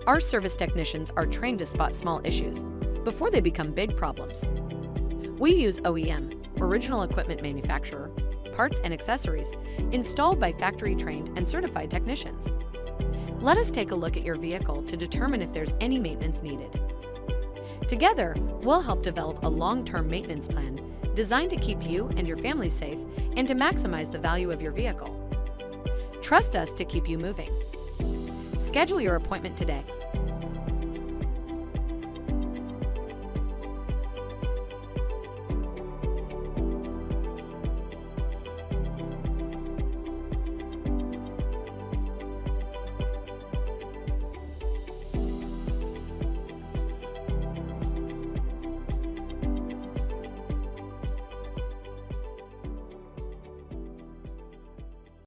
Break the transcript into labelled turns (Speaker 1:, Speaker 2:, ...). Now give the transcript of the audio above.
Speaker 1: Our service technicians are trained to spot small issues before they become big problems. We use OEM, original equipment manufacturer, parts and accessories installed by factory-trained and certified technicians. Let us take a look at your vehicle to determine if there's any maintenance needed. Together, we'll help develop a long-term maintenance plan designed to keep you and your family safe and to maximize the value of your vehicle. Trust us to keep you moving. Schedule your appointment today.